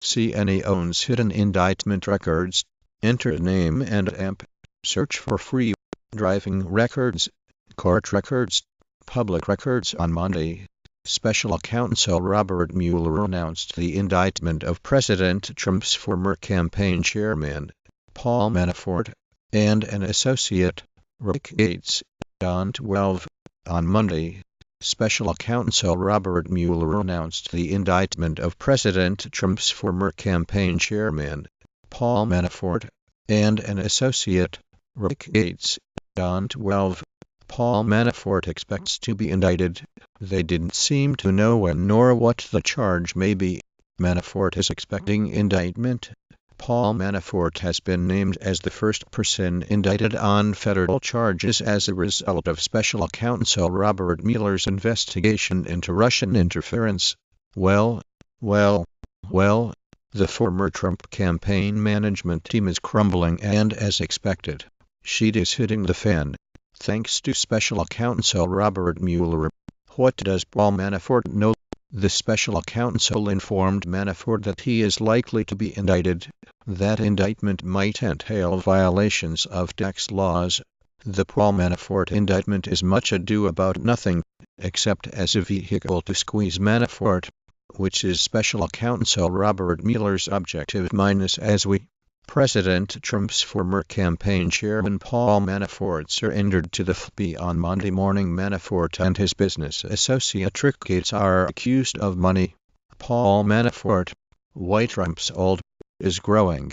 CNA owns hidden indictment records. Enter name and amp. Search for free driving records, court records, public records. On Monday, Special Counsel Robert Mueller announced the indictment of President Trump's former campaign chairman, Paul Manafort, and an associate, Rick Gates. On Monday, Special Counsel Robert Mueller announced the indictment of President Trump's former campaign chairman, Paul Manafort, and an associate, Rick Gates. On Paul Manafort expects to be indicted. They didn't seem to know when nor what the charge may be. Manafort is expecting indictment. Paul Manafort has been named as the first person indicted on federal charges as a result of Special Counsel Robert Mueller's investigation into Russian interference. Well, the former Trump campaign management team is crumbling, and as expected, shit is hitting the fan. Thanks to Special Counsel Robert Mueller. What does Paul Manafort know? The Special Counsel informed Manafort that he is likely to be indicted. That indictment might entail violations of tax laws. The Paul Manafort indictment is much ado about nothing, except as a vehicle to squeeze Manafort, which is Special Counsel Robert Mueller's objective. President Trump's former campaign chairman Paul Manafort surrendered to the FBI on Monday morning. Manafort and his business associate Rick Gates are accused of money. Paul Manafort, why Trump's old, is growing.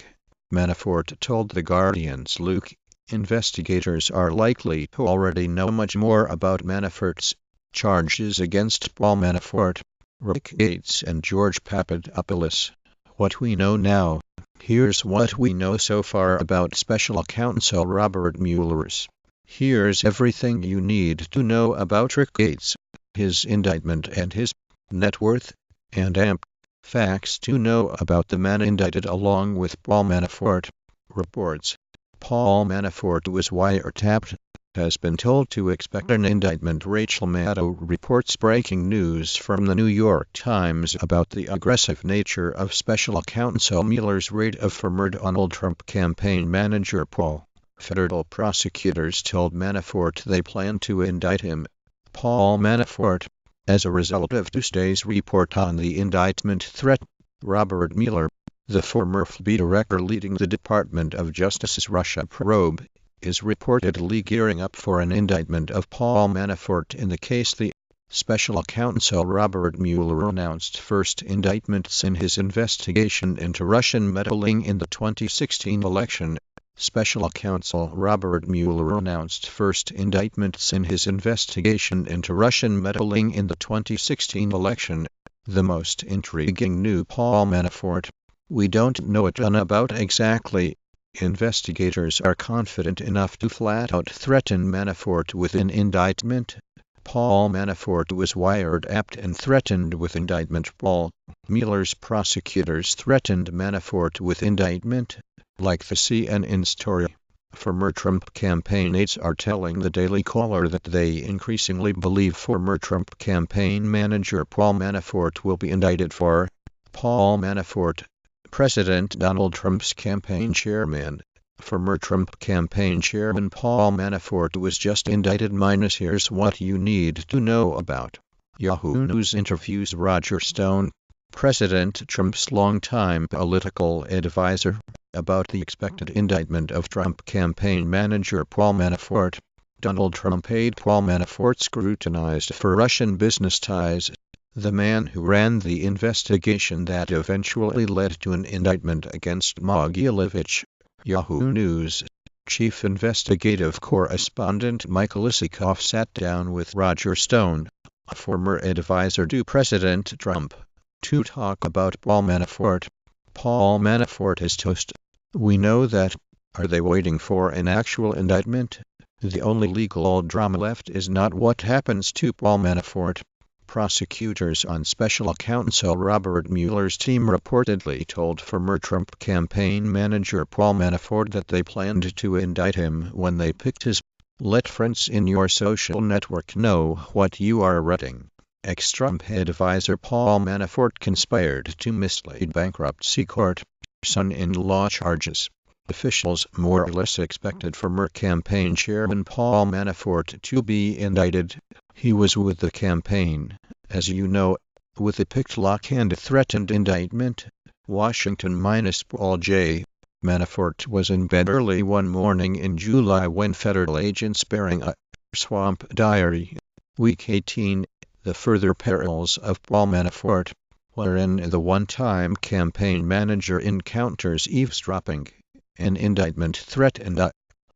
Manafort told The Guardian's Luke, investigators are likely to already know much more about Manafort's charges against Paul Manafort, Rick Gates and George Papadopoulos. What we know now. Here's what we know so far about Special Counsel Robert Mueller's. Here's everything you need to know about Rick Gates, his indictment and his net worth, and amp. Facts to know about the Man Indicted Along with Paul Manafort. Reports. Paul Manafort was wiretapped, has been told to expect an indictment. Rachel Maddow reports breaking news from the New York Times about the aggressive nature of Special Counsel Mueller's raid of former Donald Trump campaign manager Paul. Federal prosecutors told Manafort they plan to indict him, Paul Manafort, as a result of Tuesday's report on the indictment threat. Robert Mueller, the former FBI director leading the Department of Justice's Russia probe, is reportedly gearing up for an indictment of Paul Manafort in the case. The Special Counsel Robert Mueller announced first indictments in his investigation into Russian meddling in the 2016 election. Special Counsel Robert Mueller announced first indictments in his investigation into Russian meddling in the 2016 election. The most intriguing new Paul Manafort. We don't know a ton about exactly. Investigators are confident enough to flat-out threaten Manafort with an indictment. Paul Manafort was wiretapped and threatened with indictment. Paul Mueller's prosecutors threatened Manafort with indictment. Like the CNN story, former Trump campaign aides are telling the Daily Caller that they increasingly believe former Trump campaign manager Paul Manafort will be indicted for. Paul Manafort, President Donald Trump's campaign chairman. Former Trump campaign chairman Paul Manafort was just indicted. Here's what you need to know about. Yahoo News interviews Roger Stone, President Trump's longtime political advisor, about the expected indictment of Trump campaign manager Paul Manafort. Donald Trump aide Paul Manafort scrutinized for Russian business ties. The man who ran the investigation that eventually led to an indictment against Mogilevich. Yahoo News chief investigative correspondent Michael Isikoff sat down with Roger Stone, a former advisor to President Trump, to talk about Paul Manafort. Paul Manafort is toast. We know that. Are they waiting for an actual indictment? The only legal drama left is not what happens to Paul Manafort. Prosecutors on Special Counsel Robert Mueller's team reportedly told former Trump campaign manager Paul Manafort that they planned to indict him when they picked his. Let friends in your social network know what you are reading. Ex-Trump head advisor Paul Manafort conspired to mislead bankruptcy court, son-in-law charges. Officials more or less expected former campaign chairman Paul Manafort to be indicted. He was with the campaign, as you know, with a picked lock and threatened indictment. Washington - Paul J. Manafort was in bed early one morning in July when federal agents bearing a swamp diary. Week 18, The Further Perils of Paul Manafort, wherein the one-time campaign manager encounters eavesdropping, an indictment threat and a